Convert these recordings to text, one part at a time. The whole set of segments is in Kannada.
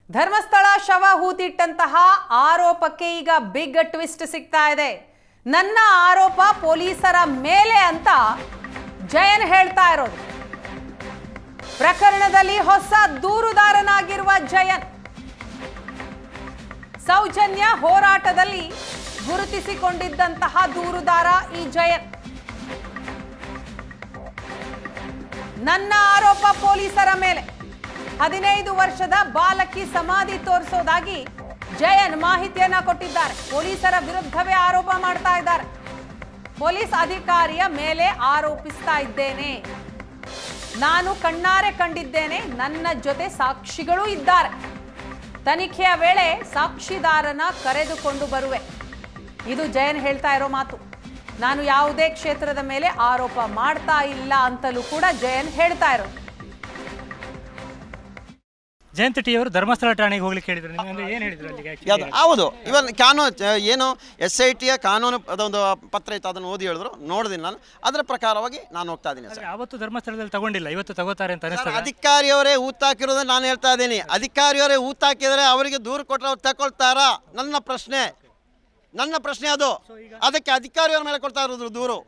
ಧರ್ಮಸ್ಥಳ ಶವ ಹೂತಿಟ್ಟಂತಹ ಆರೋಪಕ್ಕೆ ಈಗ ಬಿಗ್ ಟ್ವಿಸ್ಟ್ ಸಿಗ್ತಾ ಇದೆ. ನನ್ನ ಆರೋಪ ಪೊಲೀಸರ ಮೇಲೆ ಅಂತ ಜಯನ್ ಹೇಳ್ತಾ ಇರೋದು. ಪ್ರಕರಣದಲ್ಲಿ ಹೊಸ ದೂರುದಾರನಾಗಿರುವ ಜಯನ್ ಸೌಜನ್ಯ ಹೋರಾಟದಲ್ಲಿ ಗುರುತಿಸಿಕೊಂಡಿದ್ದಂತಹ ದೂರುದಾರ ಈ ಜಯನ್. ನನ್ನ ಆರೋಪ ಪೊಲೀಸರ ಮೇಲೆ. 15 ವರ್ಷದ ಬಾಲಕಿ ಸಮಾಧಿ ತೋರಿಸೋದಾಗಿ ಜಯನ್ ಮಾಹಿತಿಯನ್ನ ಕೊಟ್ಟಿದ್ದಾರೆ. ಪೊಲೀಸರ ವಿರುದ್ಧವೇ ಆರೋಪ ಮಾಡ್ತಾ ಇದ್ದಾರೆ. ಪೊಲೀಸ್ ಅಧಿಕಾರಿಯ ಮೇಲೆ ಆರೋಪಿಸ್ತಾ ಇದ್ದೇನೆ, ನಾನು ಕಣ್ಣಾರೆ ಕಂಡಿದ್ದೇನೆ, ನನ್ನ ಜೊತೆ ಸಾಕ್ಷಿಗಳು ಇದ್ದಾರೆ, ತನಿಖೆಯ ವೇಳೆ ಸಾಕ್ಷಿದಾರನ ಕರೆದುಕೊಂಡು ಬರುವೆ. ಇದು ಜಯನ್ ಹೇಳ್ತಾ ಇರೋ ಮಾತು. ನಾನು ಯಾವುದೇ ಕ್ಷೇತ್ರದ ಮೇಲೆ ಆರೋಪ ಮಾಡ್ತಾ ಇಲ್ಲ ಅಂತಲೂ ಕೂಡ ಜಯನ್ ಹೇಳ್ತಾ ಇರೋದು. ಜಯಂತ್ ಟಿ ಅವರು ಧರ್ಮಸ್ಥಳ ಠಾಣೆಗೆ ಹೋಗ್ಲಿಕ್ಕೆ ಹೇಳಿದ್ರು. ಏನು ಹೇಳಿದ್ರು ಅಲ್ಲಿಗೆ? ಹೌದು, ಇವನ್ ಕಾನೂನು ಏನು SIT ಕಾನೂನು ಅದೊಂದು ಪತ್ರ ಇತ್ತು, ಅದನ್ನು ಓದಿ ಹೇಳಿದ್ರು, ನೋಡಿದ್ದೀನಿ ನಾನು. ಅದರ ಪ್ರಕಾರವಾಗಿ ನಾನು ಹೋಗ್ತಾ ಇದ್ದೀನಿ ಸರ್. ಅವತ್ತು ಧರ್ಮಸ್ಥಳದಲ್ಲಿ ತಗೊಂಡಿಲ್ಲ, ಇವತ್ತು ತಗೋತಾರೆ ಅಂತ ಅನಿಸ್ತದೆ. ಅಧಿಕಾರಿಯವರೇ ಊತಾಕಿರೋದನ್ನ ನಾನು ಹೇಳ್ತಾ ಇದ್ದೀನಿ. ಅಧಿಕಾರಿಯವರೇ ಊತಾಕಿದರೆ ಅವರಿಗೆ ದೂರು ಕೊಟ್ಟರೆ ಅವ್ರು ತಗೊಳ್ತಾರಾ? ನನ್ನ ಪ್ರಶ್ನೆ ಅದು. ಅದಕ್ಕೆ ಅಧಿಕಾರಿಯವರ ಮೇಲೆ ಕೊಡ್ತಾ ಇರೋದು ದೂರು,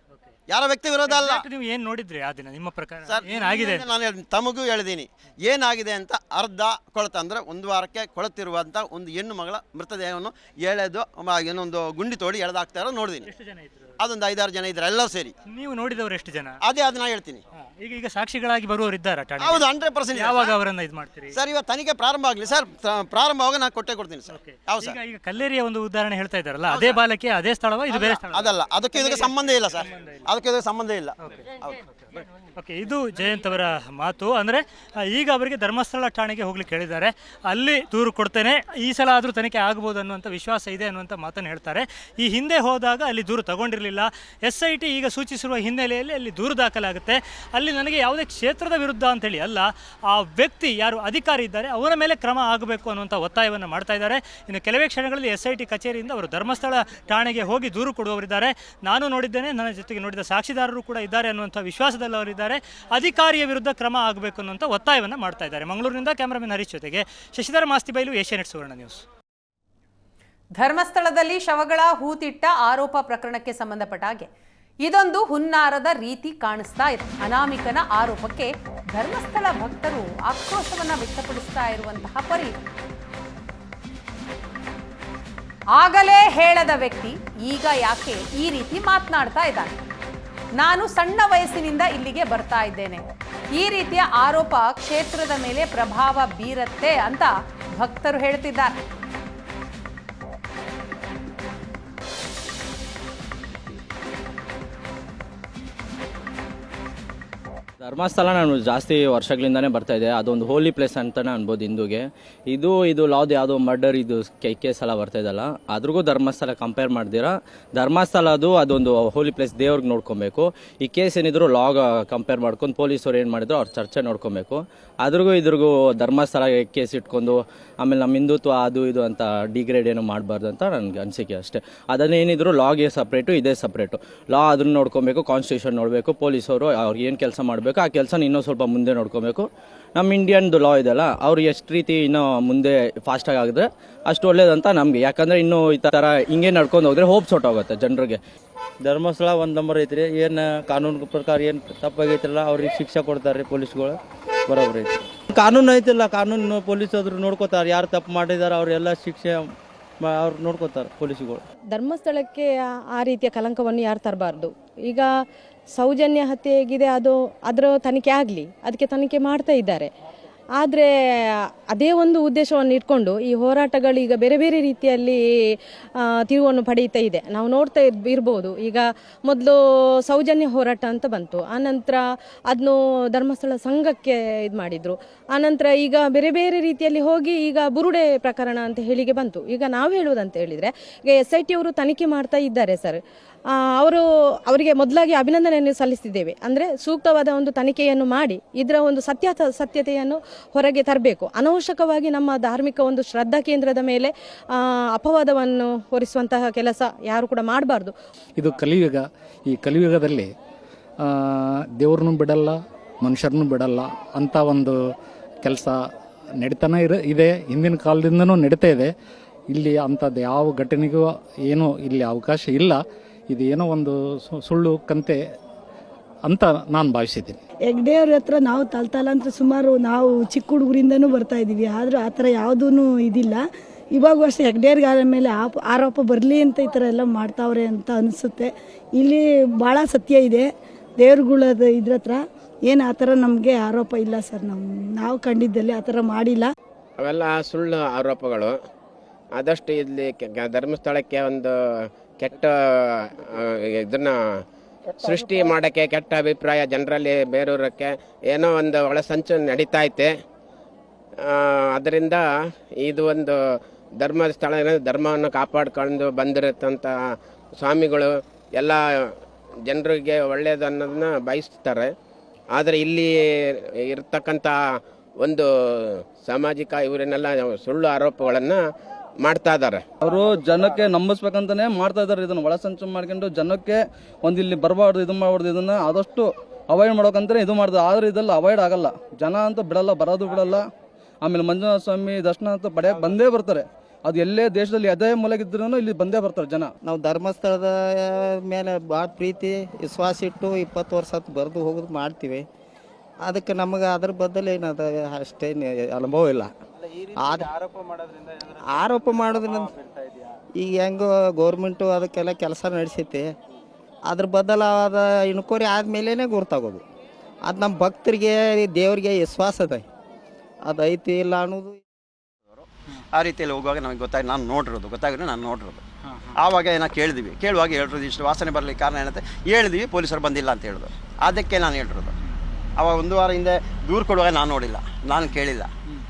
ಯಾರ ವ್ಯಕ್ತಿ ವಿರೋಧ ಅಲ್ಲ. ನೀವು ಏನು ನೋಡಿದ್ರಿ ಆ ದಿನ? ನಿಮ್ಮ ಪ್ರಕಾರ ಏನಾಗಿದೆ? ನಾನು ತಮಗೂ ಹೇಳಿದ್ದೀನಿ ಏನಾಗಿದೆ ಅಂತ. ಅರ್ಧ ಕೊಳತ ಅಂದರೆ 1 ವಾರಕ್ಕೆ ಕೊಳತಿರುವಂಥ ಒಂದು ಹೆಣ್ಣು ಮಗಳ ಮೃತದೇಹವನ್ನು ಎಳೆದು ಏನೊಂದು ಗುಂಡಿ ತೋಡಿ ಎಳೆದಾಕ್ತಾ ಇರೋ ನೋಡಿದ್ದೀನಿ. ಎಷ್ಟು ಜನ ಇದ್ರು? ಅದೊಂದು 5-6 ಜನ ಇದ್ದಾರೆ, ಎಲ್ಲರೂ ಸೇರಿ. ನೀವು ನೋಡಿದವರು ಎಷ್ಟು ಜನ? ಅದೇ ಅದನ್ನ ಹೇಳ್ತೀನಿ. ಈಗ ಸಾಕ್ಷಿಗಳಾಗಿ ಬರುವವರು ಇದ್ದಾರೆ ಠಾಣೆ? ಹೌದು, 100%. ಯಾವಾಗ ಅವರನ್ನ ಇದು ಮಾಡ್ತೀರಿ ಸರ್? ಇವತ್ತು ತನಿಖೆ ಪ್ರಾರಂಭ ಆಗಲಿ ಸರ್. ಪ್ರಾರಂಭವಾಗ ನಾನು ಕೊಡ್ತೀನಿ ಸರ್. ಹೌದು ಸರ್. ಈಗ ಕಲ್ಲೇರಿಯ ಒಂದು ಉದಾಹರಣೆ ಹೇಳ್ತಾ ಇದ್ದಾರಲ್ಲ, ಅದೇ ಬಾಲಕಿ ಅದೇ ಸ್ಥಳವ? ಇದು ಬೇರೆ ಸ್ಥಳ? ಅದಲ್ಲ, ಅದಕ್ಕೆ ಇದಕ್ಕೆ ಸಂಬಂಧ ಇಲ್ಲ ಸರ್, ಅದಕ್ಕೆ ಇದಕ್ಕೆ ಸಂಬಂಧ ಇಲ್ಲ. ಓಕೆ, ಇದು ಜಯಂತ್ ಅವರ ಮಾತು. ಅಂದರೆ ಈಗ ಅವರಿಗೆ ಧರ್ಮಸ್ಥಳ ಠಾಣೆಗೆ ಹೋಗ್ಲಿಕ್ಕೆ ಹೇಳಿದ್ದಾರೆ, ಅಲ್ಲಿ ದೂರು ಕೊಡ್ತೇನೆ, ಈ ಸಲ ಆದರೂ ತನಿಖೆ ಆಗ್ಬೋದು ಅನ್ನುವಂಥ ವಿಶ್ವಾಸ ಇದೆ ಅನ್ನುವಂಥ ಮಾತನ್ನು ಹೇಳ್ತಾರೆ. ಈ ಹಿಂದೆ ಹೋದಾಗ ಅಲ್ಲಿ ದೂರು ತಗೊಂಡಿರಲಿಲ್ಲ. SIT ಈಗ ಸೂಚಿಸಿರುವ ಹಿನ್ನೆಲೆಯಲ್ಲಿ ಅಲ್ಲಿ ದೂರು ದಾಖಲಾಗುತ್ತೆ. ಅಲ್ಲಿ ನನಗೆ ಯಾವುದೇ ಕ್ಷೇತ್ರದ ವಿರುದ್ಧ ಅಂತೇಳಿ ಅಲ್ಲ, ಆ ವ್ಯಕ್ತಿ ಯಾರು ಅಧಿಕಾರಿ ಇದ್ದಾರೆ ಅವರ ಮೇಲೆ ಕ್ರಮ ಆಗಬೇಕು ಅನ್ನುವಂಥ ಒತ್ತಾಯವನ್ನು ಮಾಡ್ತಾ ಇದ್ದಾರೆ. ಇನ್ನು ಕೆಲವೇ ಕ್ಷಣಗಳಲ್ಲಿ SIT ಕಚೇರಿಯಿಂದ ಅವರು ಧರ್ಮಸ್ಥಳ ಠಾಣೆಗೆ ಹೋಗಿ ದೂರು ಕೊಡುವವರಿದ್ದಾರೆ. ನಾನು ನೋಡಿದ್ದೇನೆ, ನನ್ನ ಜೊತೆಗೆ ನೋಡಿದ ಸಾಕ್ಷಿದಾರರು ಕೂಡ ಇದ್ದಾರೆ ಅನ್ನುವಂಥ ವಿಶ್ವಾಸದಲ್ಲಿ ಅವರಿದ್ದಾರೆ. ಅಧಿಕಾರಿಯ ವಿರುದ್ಧ ಕ್ರಮ ಆಗಬೇಕು ಅನ್ನುವಂಥ ಒತ್ತಾಯವನ್ನು ಮಾಡ್ತಾ ಇದ್ದಾರೆ. ಮಂಗಳೂರಿನಿಂದ ಕ್ಯಾಮರಾಮನ್ ಹರೀಶ್ ಜೊತೆಗೆ ಶಶಿಧರ ಮಾಸ್ತಿಬೈಲು, ಏಷ್ಯಾನೆಟ್ ಸುವರ್ಣ ನ್ಯೂಸ್. ಧರ್ಮಸ್ಥಳದಲ್ಲಿ ಶವಗಳ ಹೂತಿಟ್ಟ ಆರೋಪ ಪ್ರಕರಣಕ್ಕೆ ಸಂಬಂಧಪಟ್ಟ ಹಾಗೆ ಇದೊಂದು ಹುನ್ನಾರದ ರೀತಿ ಕಾಣಿಸ್ತಾ ಇದೆ. ಅನಾಮಿಕನ ಆರೋಪಕ್ಕೆ ಧರ್ಮಸ್ಥಳ ಭಕ್ತರು ಆಕ್ರೋಶವನ್ನ ವ್ಯಕ್ತಪಡಿಸ್ತಾ ಇರುವಂತಹ ಪರಿ. ಆಗಲೇ ಹೇಳದ ವ್ಯಕ್ತಿ ಈಗ ಯಾಕೆ ಈ ರೀತಿ ಮಾತನಾಡ್ತಾ ಇದ್ದಾನೆ? ನಾನು ಸಣ್ಣ ವಯಸ್ಸಿನಿಂದ ಇಲ್ಲಿಗೆ ಬರ್ತಾ ಇದ್ದೇನೆ, ಈ ರೀತಿಯ ಆರೋಪ ಕ್ಷೇತ್ರದ ಮೇಲೆ ಪ್ರಭಾವ ಬೀರತ್ತೆ ಅಂತ ಭಕ್ತರು ಹೇಳ್ತಿದ್ದಾರೆ. ಧರ್ಮಸ್ಥಳ ನಾನು ಜಾಸ್ತಿ ವರ್ಷಗಳಿಂದನೇ ಬರ್ತಾ ಇದೆ. ಅದೊಂದು ಹೋಲಿ ಪ್ಲೇಸ್ ಅಂತಲೇ ಅನ್ಬೋದು ಹಿಂದೂಗೆ. ಇದು ಲಾವ್ದು ಯಾವುದೋ ಮರ್ಡರ್ ಇದು ಕೇಸ್ ಎಲ್ಲ ಬರ್ತಾ ಇದಲ್ಲ, ಅದ್ರಿಗೂ ಧರ್ಮಸ್ಥಳ ಕಂಪೇರ್ ಮಾಡ್ದಿರಾ ಧರ್ಮಸ್ಥಳ ಅದೊಂದು ಹೋಲಿ ಪ್ಲೇಸ್, ದೇವ್ರಿಗೆ ನೋಡ್ಕೊಬೇಕು. ಈ ಕೇಸ್ ಏನಿದ್ರು ಲಾಗ್ ಕಂಪೇರ್ ಮಾಡ್ಕೊಂಡು ಪೊಲೀಸರು ಏನು ಮಾಡಿದ್ರು ಅವ್ರ ಚರ್ಚೆ ನೋಡ್ಕೊಬೇಕು. ಇದ್ರಿಗೂ ಧರ್ಮಸ್ಥಳ ಕೇಸ್ ಇಟ್ಕೊಂಡು ಆಮೇಲೆ ನಮ್ಮ ಹಿಂದುತ್ವ ಅದು ಇದು ಅಂತ ಡಿಗ್ರೇಡ್ ಏನು ಮಾಡಬಾರ್ದು ಅಂತ ನನಗೆ ಅನಿಸಿಕೆ ಅಷ್ಟೇ. ಅದನ್ನೇನಿದ್ರು ಲಾಗೆ ಸಪ್ರೇಟು, ಇದೇ ಸಪ್ರೇಟು. ಲಾ ಅದನ್ನು ನೋಡ್ಕೊಬೇಕು, ಕಾನ್ಸ್ಟಿಟ್ಯೂಷನ್ ನೋಡಬೇಕು, ಪೊಲೀಸವರು ಅವ್ರಿಗೆ ಏನು ಕೆಲಸ ಮಾಡಬೇಕು ಆ ಕೆಲಸನ ಇನ್ನೂ ಸ್ವಲ್ಪ ಮುಂದೆ ನೋಡ್ಕೊಬೇಕು. ನಮ್ಮ ಇಂಡಿಯನ್ದು ಲಾ ಇದೆಲ್ಲ ಅವ್ರು ಎಷ್ಟು ರೀತಿ ಇನ್ನೂ ಮುಂದೆ ಫಾಸ್ಟಾಗಿ ಆಗಿದ್ರೆ ಅಷ್ಟು ಒಳ್ಳೇದಂತ ನಮಗೆ. ಯಾಕಂದರೆ ಇನ್ನೂ ಈ ಥರ ಹಿಂಗೆ ನಡ್ಕೊಂಡು ಹೋದರೆ ಹೋಪ್ಸ್ ಹೊಟ್ಟೋಗುತ್ತೆ ಜನರಿಗೆ. ಧರ್ಮಸ್ಥಳ 1 ನಂಬರ್ ಐತ್ರಿ. ಏನು ಕಾನೂನು ಪ್ರಕಾರ ಏನು ತಪ್ಪಾಗೈತಿಲ್ಲ ಅವ್ರಿಗೆ ಶಿಕ್ಷೆ ಕೊಡ್ತಾರೆ ಪೊಲೀಸ್ಗಳು, ಬರೋಬ್ರಿ ಐತಿ. ಕಾನೂನು ಐತಿಲ್ಲ, ಕಾನೂನು ಪೊಲೀಸರು ನೋಡ್ಕೋತಾರೆ, ಯಾರು ತಪ್ಪು ಮಾಡಿದ್ದಾರೆ ಅವರೆಲ್ಲ ಶಿಕ್ಷೆ ಅವ್ರು ನೋಡ್ಕೋತಾರೆ ಪೊಲೀಸ್ಗಳು. ಧರ್ಮಸ್ಥಳಕ್ಕೆ ಆ ರೀತಿಯ ಕಲಂಕವನ್ನು ಯಾರು ತರಬಾರ್ದು. ಈಗ ಸೌಜನ್ಯ ಹತ್ಯೆ ಹೇಗಿದೆ, ಅದರ ತನಿಖೆ ಆಗಲಿ, ಅದಕ್ಕೆ ತನಿಖೆ ಮಾಡ್ತಾ ಇದ್ದಾರೆ. ಆದರೆ ಅದೇ ಒಂದು ಉದ್ದೇಶವನ್ನು ಇಟ್ಕೊಂಡು ಈ ಹೋರಾಟಗಳು ಈಗ ಬೇರೆ ಬೇರೆ ರೀತಿಯಲ್ಲಿ ತಿರುವನ್ನು ಪಡೆಯುತ್ತಾ ಇದೆ. ನಾವು ನೋಡ್ತಾ ಇರ್ಬೋದು. ಈಗ ಮೊದಲು ಸೌಜನ್ಯ ಹೋರಾಟ ಅಂತ ಬಂತು, ಆನಂತರ ಅದನ್ನು ಧರ್ಮಸ್ಥಳ ಸಂಘಕ್ಕೆ ಇದು ಮಾಡಿದರು. ಆನಂತರ ಈಗ ಬೇರೆ ಬೇರೆ ರೀತಿಯಲ್ಲಿ ಹೋಗಿ ಈಗ ಬುರುಡೆ ಪ್ರಕರಣ ಅಂತ ಹೇಳಿಗೆ ಬಂತು. ಈಗ ನಾವು ಹೇಳುವುದಂತ ಹೇಳಿದರೆ ಈಗ SIT ಅವರು ತನಿಖೆ ಮಾಡ್ತಾ ಇದ್ದಾರೆ ಸರ್. ಅವರಿಗೆ ಮೊದಲಾಗಿ ಅಭಿನಂದನೆಯನ್ನು ಸಲ್ಲಿಸ್ತಿದ್ದೇವೆ. ಅಂದರೆ ಸೂಕ್ತವಾದ ಒಂದು ತನಿಖೆಯನ್ನು ಮಾಡಿ ಇದರ ಒಂದು ಸತ್ಯತೆಯನ್ನು ಹೊರಗೆ ತರಬೇಕು. ಅನವಶ್ಯಕವಾಗಿ ನಮ್ಮ ಧಾರ್ಮಿಕ ಒಂದು ಶ್ರದ್ಧಾ ಕೇಂದ್ರದ ಮೇಲೆ ಅಪವಾದವನ್ನು ಹೊರಿಸುವಂತಹ ಕೆಲಸ ಯಾರು ಕೂಡ ಮಾಡಬಾರ್ದು. ಇದು ಕಲಿಯುಗ. ಈ ಕಲಿಯುಗದಲ್ಲಿ ದೇವ್ರನ್ನೂ ಬಿಡಲ್ಲ, ಮನುಷ್ಯರನ್ನೂ ಬಿಡಲ್ಲ ಅಂತ ಒಂದು ಕೆಲಸ ನಡೀತಾನೆ ಇದೆ, ಹಿಂದಿನ ಕಾಲದಿಂದನೂ ನಡೀತಾ ಇದೆ. ಇಲ್ಲಿ ಅಂಥದ್ದು ಯಾವ ಘಟನೆಗೂ ಏನೂ ಇಲ್ಲಿ ಅವಕಾಶ ಇಲ್ಲ. ಇದು ಏನೋ ಒಂದು ಸುಳ್ಳು ಕಂತೆ ಅಂತ ನಾನು ಭಾವಿಸಿದ್ದೀನಿ. ಹೆಗ್ಡೆಯವ್ರ ಹತ್ರ ನಾವು ತಲ್ತಲಂತ ಸುಮಾರು ನಾವು ಚಿಕ್ಕ ಹುಡುಗರಿಂದನೂ ಬರ್ತಾ ಇದ್ದೀವಿ, ಆದರೂ ಆ ಥರ ಯಾವುದೂ ಇದಿಲ್ಲ. ಇವಾಗ ಅಷ್ಟೇ ಹೆಗ್ಡೆಯರ್ಗಾರ ಮೇಲೆ ಆರೋಪ ಬರಲಿ ಅಂತ ಈ ಥರ ಎಲ್ಲ ಮಾಡ್ತಾವ್ರೆ ಅಂತ ಅನಿಸುತ್ತೆ. ಇಲ್ಲಿ ಭಾಳ ಸತ್ಯ ಇದೆ ದೇವ್ರುಗಳದ ಇದ್ರ ಹತ್ರ. ಏನು ಆ ಥರ ನಮಗೆ ಆರೋಪ ಇಲ್ಲ ಸರ್. ನಾವು ಕಂಡಿದ್ದಲ್ಲಿ ಆ ಥರ ಮಾಡಿಲ್ಲ. ಅವೆಲ್ಲ ಸುಳ್ಳು ಆರೋಪಗಳು. ಆದಷ್ಟು ಇಲ್ಲಿ ಧರ್ಮಸ್ಥಳಕ್ಕೆ ಒಂದು ಕೆಟ್ಟ ಇದನ್ನು ಸೃಷ್ಟಿ ಮಾಡೋಕ್ಕೆ, ಕೆಟ್ಟ ಅಭಿಪ್ರಾಯ ಜನರಲ್ಲಿ ಬೇರೂರಕ್ಕೆ ಏನೋ ಒಂದು ಒಳಸಂಚು ನಡೀತಾ ಐತೆ. ಅದರಿಂದ ಇದು ಒಂದು ಧರ್ಮಸ್ಥಳ ಧರ್ಮವನ್ನು ಕಾಪಾಡ್ಕೊಂಡು ಬಂದಿರತ್ತಂಥ ಸ್ವಾಮಿಗಳು ಎಲ್ಲ ಜನರಿಗೆ ಒಳ್ಳೆಯದು ಅನ್ನೋದನ್ನ ಬಯಸ್ತಾರೆ. ಆದರೆ ಇಲ್ಲಿ ಇರ್ತಕ್ಕಂಥ ಒಂದು ಸಾಮಾಜಿಕ ಇವರನ್ನೆಲ್ಲ ಸುಳ್ಳು ಆರೋಪಗಳನ್ನು ಮಾಡ್ತಾ ಇದ್ದಾರೆ. ಅವರು ಜನಕ್ಕೆ ನಂಬಿಸ್ಬೇಕಂತಾನೆ ಮಾಡ್ತಾ ಇದ್ದಾರೆ. ಇದನ್ನು ಒಳಸಂಚು ಮಾಡ್ಕೊಂಡು ಜನಕ್ಕೆ ಒಂದು ಇಲ್ಲಿ ಬರಬಾರ್ದು, ಇದು ಮಾಡಬಾರ್ದು, ಇದನ್ನು ಆದಷ್ಟು ಅವಾಯ್ಡ್ ಮಾಡೋಕಂತಾನೆ ಇದು ಮಾಡಿದೆ. ಆದರೆ ಇದೆಲ್ಲ ಅವಾಯ್ಡ್ ಆಗಲ್ಲ. ಜನ ಅಂತೂ ಬಿಡಲ್ಲ, ಬರೋದು ಬಿಡಲ್ಲ. ಆಮೇಲೆ ಮಂಜುನಾಥ ಸ್ವಾಮಿ ದರ್ಶನ ಅಂತೂ ಪಡೆಯಕ್ಕೆ ಬಂದೇ ಬರ್ತಾರೆ. ಅದು ಎಲ್ಲೇ ದೇಶದಲ್ಲಿ ಅದೇ ಮೂಲೆಗಿದ್ರೂ ಇಲ್ಲಿ ಬಂದೇ ಬರ್ತಾರೆ ಜನ. ನಾವು ಧರ್ಮಸ್ಥಳದ ಮೇಲೆ ಭಾಳ ಪ್ರೀತಿ ವಿಶ್ವಾಸ ಇಟ್ಟು 20 ವರ್ಷ ಬರೆದು ಹೋಗೋದು ಮಾಡ್ತೀವಿ. ಅದಕ್ಕೆ ನಮಗೆ ಅದ್ರ ಬದಲು ಏನದ ಅಷ್ಟೇನು ಅನುಭವ ಇಲ್ಲ. ಆರೋಪ ಮಾಡೋದ್ರಿಂದ ಈಗ ಹೆಂಗೋ ಗೌರ್ಮೆಂಟು ಅದಕ್ಕೆಲ್ಲ ಕೆಲಸ ನಡೆಸೈತಿ. ಅದ್ರ ಬದಲಾದ ಇನ್ಕ್ವೈರಿ ಆದಮೇಲೆ ಗುರ್ತಾಗೋದು. ಅದು ನಮ್ಮ ಭಕ್ತರಿಗೆ ದೇವರಿಗೆ ವಿಶ್ವಾಸ ಅದ, ಅದು ಐತಿ ಇಲ್ಲ ಅನ್ನೋದು. ಆ ರೀತಿಯಲ್ಲಿ ಹೋಗುವಾಗ ನಮಗೆ ನಾನು ಗೊತ್ತಾಗಿರೋ ನಾನು ನೋಡಿರೋದು. ಆವಾಗ ಏನೋ ಕೇಳುವಾಗ ಹೇಳಿರೋದು ಇಷ್ಟು ವಾಸನೆ ಬರಲಿಕ್ಕೆ ಕಾರಣ ಏನಂತೆ ಹೇಳಿದ್ವಿ, ಪೊಲೀಸರು ಬಂದಿಲ್ಲ ಅಂತ ಹೇಳಿದ್ರು. ಅದಕ್ಕೆ ನಾನು ಹೇಳಿರೋದು. ಅವಾಗ 1 ವಾರ ಹಿಂದೆ ದೂರು ಕೊಡುವಾಗ ನಾನು ನೋಡಿಲ್ಲ, ನಾನು ಕೇಳಿಲ್ಲ.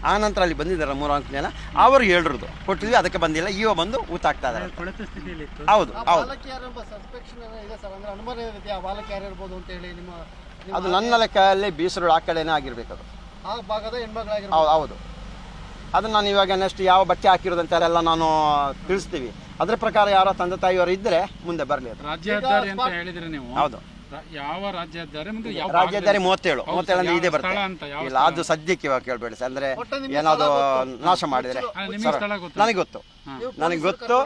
ಆ ನಂತರ ಅಲ್ಲಿ ಬಂದಿದ್ದಾರೆ 3-4 ಜನ, ಅವರು ಹೇಳಿರೋದು ಕೊಟ್ಟಿದ್ವಿ, ಅದಕ್ಕೆ ಬಂದಿಲ್ಲ. ಈಗ ಬಂದು ಊತಾಗ್ತಾ ಇದ್ದಾರೆ. ಹೌದು ಅದು ನನ್ನ ಲೆಕ್ಕದಲ್ಲಿ ಬೀಸರು ಆ ಕಡೆನೇ ಆಗಿರ್ಬೇಕು. ಅದು ಹೌದು. ಅದನ್ನು ನಾನು ಇವಾಗ ನೆಕ್ಸ್ಟ್ ಯಾವ ಬಟ್ಟೆ ಹಾಕಿರೋದಂತೆಲ್ಲ ನಾನು ತಿಳಿಸ್ತೀವಿ. ಅದ್ರ ಪ್ರಕಾರ ಯಾರೋ ತಂದೆ ತಾಯಿಯವರು ಇದ್ದರೆ ಮುಂದೆ ಬರಲಿ. ರಾಜ್ಯ ಹೆದ್ದಾರಿ ಅಂತ ಹೇಳಿದ್ರೆ ನೀವು ಹೌದು, ಯಾವ ರಾಜ್ಯ ಹೆದ್ದಾರಿ? ರಾಜ್ಯ ಹೆದ್ದಾರಿ 37 ಅಂದ್ರೆ ಇದೇ ಬರ್ತದೆ. ಇಲ್ಲ, ಅದು ಸದ್ಯಕ್ಕೆ ಇವಾಗ ಕೇಳಬೇಡಿ ಸರ್. ಅಂದ್ರೆ ಏನಾದ್ರು ನಾಶ ಮಾಡಿದ್ರೆ ನನಗೆ ಗೊತ್ತು 100%.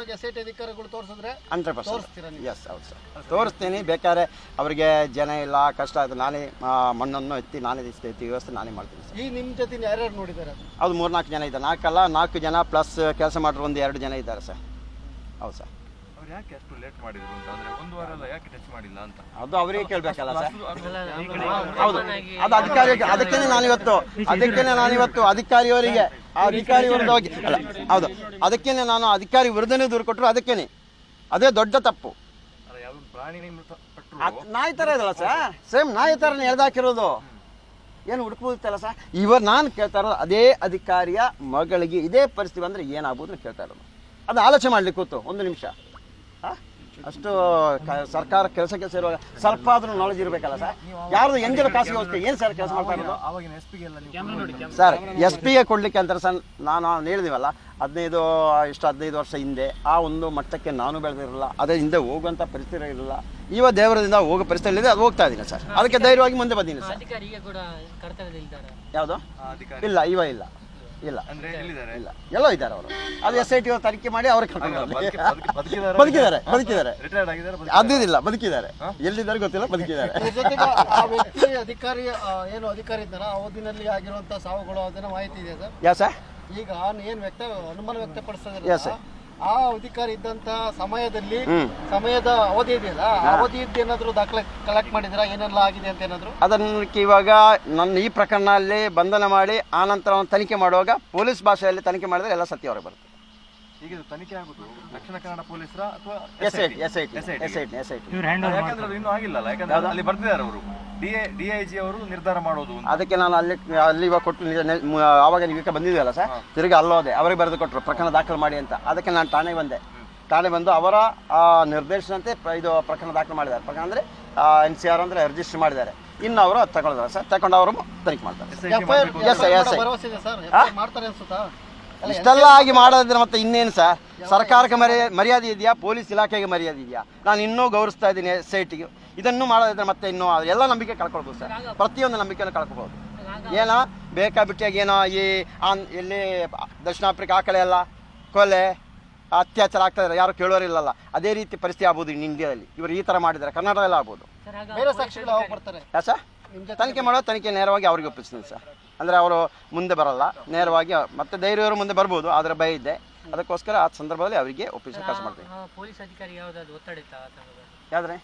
ಎಸ್, ಹೌದು ಸರ್, ತೋರಿಸ್ತೀನಿ. ಬೇಕಾದ್ರೆ ಅವರಿಗೆ ಜನ ಇಲ್ಲ, ಕಷ್ಟ ಆಯ್ತು, ನಾನೇ ಮಣ್ಣನ್ನು ಎತ್ತಿ ನಾನೇ ಎತ್ತಿ ವ್ಯವಸ್ಥೆ ನಾನೇ ಮಾಡ್ತೀನಿ ಸರ್. ಈ ನಿಮ್ಮ ಜೊತೆ ಯಾರ್ಯಾರು ನೋಡಿದ್ದಾರೆ? ಅದು 3-4 ಜನ ಇದ್ದಾರೆ. 4 ಜನ ಪ್ಲಸ್ ಕೆಲಸ ಮಾಡಿರೋ 1-2 ಜನ ಇದ್ದಾರೆ ಸರ್. ಹೌದು ಸರ್. ಯಾಕೆ ಅಷ್ಟು ಲೇಟ್ ಮಾಡಿದ್ರು ಅಂತ, ಅಂದ್ರೆ 1 ವಾರ ಎಲ್ಲ ಯಾಕೆ ಟಚ್ ಮಾಡಿಲ್ಲ ಅಂತ ಅದು ಅವರಿಗೆ ಕೇಳಬೇಕಲ್ಲ ಸರ್. ಹೌದು, ಅದು ಅಧಿಕಾರಿಗೆ. ಅದಕ್ಕೇನೆ ನಾನಿವತ್ತು ಅಧಿಕಾರಿಯವರಿಗೆ ಅಧಿಕಾರಿ ವಿರುದ್ಧ ಹೋಗಿ ಅಲ್ಲ, ಹೌದು, ಅದಕ್ಕೇನೆ ನಾನು ಅಧಿಕಾರಿ ವಿರುದ್ಧನೇ ದೂರು ಕೊಟ್ಟರು. ಅದಕ್ಕೇನೆ ಅದೇ ದೊಡ್ಡ ತಪ್ಪು. ನಾಯಿ ಥರ ಇದಲ್ಲ ಸರ್, ಸೇಮ್ ನಾಯಿ ಥರನೇ ಎಳ್ದಾಕಿರೋದು. ಏನು ಹುಡುಕ್ಬೋದಿತ್ತಲ್ಲ ಸರ್. ಇವಾಗ ನಾನು ಕೇಳ್ತಾ ಇರೋದು ಅದೇ ಅಧಿಕಾರಿಯ ಮಗಳಿಗೆ ಇದೇ ಪರಿಸ್ಥಿತಿ ಬಂದರೆ ಏನಾಗ್ಬೋದು ಕೇಳ್ತಾ ಇರೋದು. ಅದು ಆಲೋಚನೆ ಮಾಡ್ಲಿಕ್ಕೆ ಕೂತು 1 ನಿಮಿಷ. ಅಷ್ಟು ಸರ್ಕಾರ ಕೆಲಸಕ್ಕೆ ಸೇರುವಾಗ ಸ್ವಲ್ಪ ಆದ್ರೂ ನಾಲೆಜ್ ಇರಬೇಕಲ್ಲ ಸರ್. ಯಾರ್ದು ಎಂಜಲ ಕಾಸಿಗೆ ಹೋಗ್ತೇವೆ ಏನು ಸರ್ ಕೆಲಸ ಮಾಡ್ತಾ ಇರೋದು ಸರ್? SP-ಗೆ ಕೊಡ್ಲಿಕ್ಕೆ ಅಂತಾರೆ ಸರ್. ನಾನು ಹೇಳಿದಿವಲ್ಲ 15 ವರ್ಷ ಹಿಂದೆ ಆ ಒಂದು ಮಟ್ಟಕ್ಕೆ ನಾನು ಬೆಳೆದಿರಲಿಲ್ಲ. ಅದೇ ಹಿಂದೆ ಹೋಗುವಂಥ ಪರಿಸ್ಥಿತಿ ಇರಲಿಲ್ಲ. ಇವಾಗ ದೇವರದಿಂದ ಹೋಗೋ ಪರಿಸ್ಥಿತಿ ಇದೆ, ಅದು ಹೋಗ್ತಾ ಇದ್ದೀನಿ ಸರ್. ಅದಕ್ಕೆ ಧೈರ್ಯವಾಗಿ ಮುಂದೆ ಬಂದೀನಿ ಸರ್. ಯಾವುದು ಇಲ್ಲ, ಇವ ಇಲ್ಲ ಇಲ್ಲ ಇಲ್ಲ, ಎಲ್ಲೋ ಇದ್ದಾರೆ ಅವರು. ಅದು SIT ತನಿಖೆ ಮಾಡಿ ಅವ್ರಿಗೆ ಬದುಕಿದ್ದಾರೆ. ಅದಿಲ್ಲ, ಬದುಕಿದ್ದಾರೆ. ಎಲ್ಲಿದ್ದಾರೆ ಗೊತ್ತಿಲ್ಲ, ಬದುಕಿದ್ದಾರೆ. ಅಧಿಕಾರಿ ಇದ್ದಾರ ಅವಧಿನಲ್ಲಿ ಆಗಿರುವಂತ ಸಾವುಗಳು ಅದನ್ನ ಮಾಹಿತಿ ಇದೆ ಸರ್? ಯಾ ಸರ್. ಈಗ ಏನು ಅನುಮಾನ ವ್ಯಕ್ತಪಡಿಸ್ತಾ ಆ ಅಧಿಕಾರಿ ಇದ್ದಂತ ಸಮಯದ ಅವಧಿ ಇದೆಯಲ್ಲ, ಅವಧಿ ಏನಾದ್ರು ದಾಖಲೆ ಕಲೆಕ್ಟ್ ಮಾಡಿದಿರಾ? ಏನೆಲ್ಲ ಆಗಿದೆ ಅಂತ ಏನಾದ್ರು? ಅದಕ್ಕೆ ಇವಾಗ ನನ್ನ ಈ ಪ್ರಕರಣದಲ್ಲಿ ಬಂಧನ ಮಾಡಿ ಆನಂತರ ತನಿಖೆ ಮಾಡುವಾಗ ಪೊಲೀಸ್ ಭಾಷೆಯಲ್ಲಿ ತನಿಖೆ ಮಾಡಿದ್ರೆ ಎಲ್ಲ ಸತ್ಯ ಹೊರಗೆ ಬರುತ್ತೆ. ಈಗ ತನಿಖೆ ಆಗುದು ದಕ್ಷಿಣ ಕನ್ನಡ ಪೊಲೀಸರ ಅಥವಾ SIT? ಯಾಕಂದ್ರೆ ಅದು ಇನ್ನೂ ಆಗಿಲ್ಲಲ್ಲ, ಯಾಕಂದ್ರೆ ಅಲ್ಲಿ ಬರ್ತಿದ್ದಾರೆ ಅವರು. DIG ಅವರು ನಿರ್ಧಾರ ಮಾಡೋದು. ಅದಕ್ಕೆ ನಾನು ಅಲ್ಲಿ ಇವಾಗ ಕೊಟ್ಟು ಆವಾಗ ನೀವು ಬಂದಿದ್ದೀವಲ್ಲ ಸರ್, ತಿರುಗಿ ಅಲ್ಲೋದೆ. ಅವರಿಗೆ ಬರೆದು ಕೊಟ್ಟರು ಪ್ರಕರಣ ದಾಖಲು ಮಾಡಿ ಅಂತ. ಅದಕ್ಕೆ ನಾನು ಠಾಣೆ ಬಂದು ಅವರ ನಿರ್ದೇಶನಂತೆ ಇದು ಪ್ರಕರಣ ದಾಖಲು ಮಾಡಿದ್ದಾರೆ. ಪ್ರಕರಣ ಅಂದರೆ NCR ಅಂದರೆ ರಿಜಿಸ್ಟರ್ ಮಾಡಿದ್ದಾರೆ. ಇನ್ನು ಅವರು ಅದು ತಗೊಂಡಿದ್ದಾರೆ ಸರ್. ತಗೊಂಡು ಅವರು ತನಿಖೆ ಮಾಡ್ತಾರೆ. ಮಾಡ್ತಾರೆ ಅನ್ಸುತ್ತಾ? ಇಷ್ಟೆಲ್ಲ ಆಗಿ ಮಾಡೋದಿದ್ರೆ ಮತ್ತೆ ಇನ್ನೇನು ಸರ್? ಸರ್ಕಾರಕ್ಕೆ ಮರ್ಯಾದೆ ಇದೆಯಾ? ಪೊಲೀಸ್ ಇಲಾಖೆಗೆ ಮರ್ಯಾದೆ ಇದೆಯಾ? ನಾನು ಇನ್ನೂ ಗೌರವಿಸ್ತಾ ಇದ್ದೀನಿ SIT-ಗೆ. ಇದನ್ನು ಮಾಡೋದಿದ್ರೆ ಮತ್ತೆ ಇನ್ನೂ ಎಲ್ಲ ನಂಬಿಕೆ ಕಳ್ಕೊಳ್ಬೋದು ಸರ್. ಪ್ರತಿಯೊಂದು ನಂಬಿಕೆಯನ್ನು ಕಳ್ಕೊಬೋದು. ಬೇಕಾಬಿಟ್ಟಿಯಾಗಿ ಏನೋ ಇಲ್ಲಿ ದಕ್ಷಿಣ ಆಫ್ರಿಕಾ ಆ ಕಡೆ ಎಲ್ಲ ಕೊಲೆ ಅತ್ಯಾಚಾರ ಆಗ್ತಾ ಇದ್ದಾರೆ, ಯಾರು ಕೇಳೋರಿಲ್ಲಲ್ಲ. ಅದೇ ರೀತಿ ಪರಿಸ್ಥಿತಿ ಆಗ್ಬೋದು ಇನ್ನು ಇಂಡಿಯಾದಲ್ಲಿ. ಇವರು ಈ ಥರ ಮಾಡಿದ್ದಾರೆ, ಕರ್ನಾಟಕದಲ್ಲಿ ಆಗ್ಬೋದು. ಬೇರೆ ಸಾಕ್ಷಿಗಳು ಯಾವಾಗ ಬರ್ತಾರೆ? ಸರ್ ತನಿಖೆ ಮಾಡೋ ತನಿಖೆ ನೇರವಾಗಿ ಅವ್ರಿಗೆ ಒಪ್ಪಿಸ್ತೀನಿ ಸರ್. ಅಂದರೆ ಅವರು ಮುಂದೆ ಬರಲ್ಲ, ನೇರವಾಗಿ ಮತ್ತೆ ಧೈರ್ಯವರು ಮುಂದೆ ಬರ್ಬೋದು, ಆದರೆ ಭಯ ಇದೆ. ಅದಕ್ಕೋಸ್ಕರ ಆ ಸಂದರ್ಭದಲ್ಲಿ ಅವರಿಗೆ ಒಪ್ಪಿಸೋ ಕೆಲಸ ಮಾಡ್ತೀನಿ. ಪೊಲೀಸ್ ಅಧಿಕಾರಿ ಯಾವುದಾದ್ರು ಒತ್ತಡ ಯಾವ್ದ್ರೆ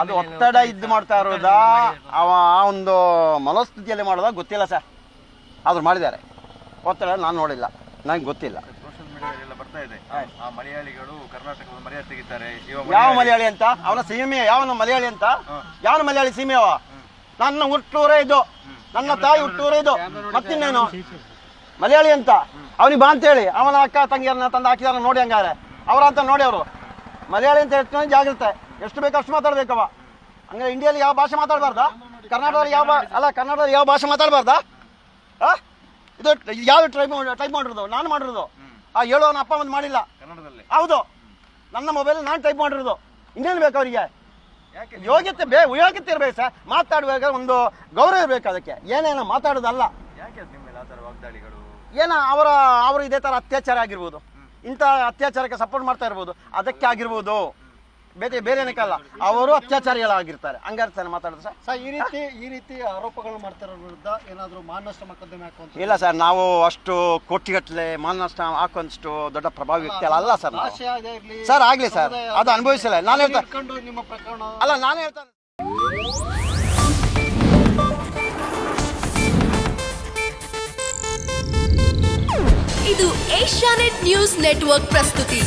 ಅದು ಒತ್ತಡ ಇದ್ದು ಮಾಡ್ತಾ ಇರೋದಾ ಅವ ಆ ಒಂದು ಮನೋಸ್ಥಿತಿಯಲ್ಲಿ ಮಾಡೋದಾ ಗೊತ್ತಿಲ್ಲ ಸರ್. ಆದ್ರೂ ಮಾಡಿದ್ದಾರೆ. ಒತ್ತಡ ನಾನು ನೋಡಿಲ್ಲ, ನನಗೆ ಗೊತ್ತಿಲ್ಲ. ಸೋಷಿಯಲ್ ಮೀಡಿಯಾದಲ್ಲೆಲ್ಲ ಬರ್ತಾ ಇದೆ, ಆ ಮಲಯಾಳಿಗಳು ಕರ್ನಾಟಕದ ಮರ್ಯಾದೆ ತೆಗಿತಾರೆ. ಯಾವ ಮಲಯಾಳಿ ಅಂತ? ಅವನ ಸೀಮೆ ಯಾವನ ಮಲಯಾಳಿ ಅಂತ? ಯಾವನ ಮಲಯಾಳಿ ಸೀಮೆಯವ? ನನ್ನ ಹುಟ್ಟೂರೇ ಇದು, ನನ್ನ ತಾಯಿ ಹುಟ್ಟೂರೇ ಇದು, ಮತ್ತಿನ್ನೇನು ಮಲಯಾಳಿ ಅಂತ ಅವನಿಗೆ ಬಾ ಅಂತೇಳಿ ಅವನ ಅಕ್ಕ ತಂಗಿಯರನ್ನ ತಂದು ಹಾಕಿದಾರ ನೋಡಿ. ಹಂಗಾರೆ ಅವರ ಅಂತ ನೋಡಿ ಅವರು ಮಲಯಾಳಿ ಅಂತ ಹೇಳ್ತಾನೆ. ಜಾಗ್ರತೆ, ಎಷ್ಟು ಬೇಕು ಅಷ್ಟು ಮಾತಾಡ್ಬೇಕವ. ಹಂಗಾರೆ ಇಂಡಿಯಾದಲ್ಲಿ ಯಾವ ಭಾಷೆ ಮಾತಾಡಬಾರ್ದಾ? ಕರ್ನಾಟಕದಲ್ಲಿ ಕರ್ನಾಟಕದಲ್ಲಿ ಯಾವ ಭಾಷೆ ಮಾತಾಡಬಾರ್ದಾ? ಇದು ಯಾವ ಟೈಪ್ ಮಾಡಿರೋದು? ನಾನು ಮಾಡಿರೋದು. ಆ ಹೇಳೋನ ಅಪ್ಪ ಒಂದು ಮಾಡಿಲ್ಲ. ಹೌದು, ನನ್ನ ಮೊಬೈಲ್ ನಾನು ಟೈಪ್ ಮಾಡಿರೋದು. ಇನ್ನೇನು ಬೇಕು ಅವರಿಗೆ? ಯೋಗ್ಯತೆ ಯೋಗ್ಯತೆ ಇರಬೇಕು ಸರ್. ಮಾತಾಡುವಾಗ ಒಂದು ಗೌರವ ಇರಬೇಕು. ಅದಕ್ಕೆ ಏನೇನೋ ಮಾತಾಡೋದಲ್ಲ. ಏನೋ ಅವರು ಇದೇ ಥರ ಅತ್ಯಾಚಾರ ಆಗಿರ್ಬೋದು, ಇಂಥ ಅತ್ಯಾಚಾರಕ್ಕೆ ಸಪೋರ್ಟ್ ಮಾಡ್ತಾ ಇರ್ಬೋದು, ಅದಕ್ಕೆ ಆಗಿರ್ಬೋದು. ಬೇರೆ ಏನಕ್ಕಲ್ಲ, ಅವರು ಅತ್ಯಾಚಾರಿಗಳಾಗಿರ್ತಾರೆ. ಹಂಗಾರ್ತಾನೆ ಮಾತಾಡೋದು ಸರ್. ಸರ್ ಈ ರೀತಿ ಆರೋಪಗಳು ಮಾಡ್ತಾರೋ ವಿರುದ್ಧ ಏನಾದರೂ ಮಾನನಷ್ಟ ಮೊಕದ್ದಮೆ ಹಾಕುವಂತ? ಇಲ್ಲ ಸರ್, ನಾವು ಅಷ್ಟು ಕೋಟಿಗಟ್ಟಲೆ ಮಾನನಷ್ಟ ಹಾಕುವಷ್ಟು ದೊಡ್ಡ ಪ್ರಭಾವಿ ವ್ಯಕ್ತಿ ಅಲ್ಲ ಸರ್. ಸರ್ ಆಗಲಿ ಸರ್, ಅದು ಅನುಭವಿಸಿಲ್ಲ. ನಾನು ಹೇಳ್ತಾ ನಿಮ್ಮ ಪ್ರಕರಣ ಅಲ್ಲ, ನಾನು ಹೇಳ್ತಾನೆ. ಇದು ಏಷ್ಯಾನೆಟ್ ನ್ಯೂಸ್ ನೆಟ್ವರ್ಕ್ ಪ್ರಸ್ತುತಿ.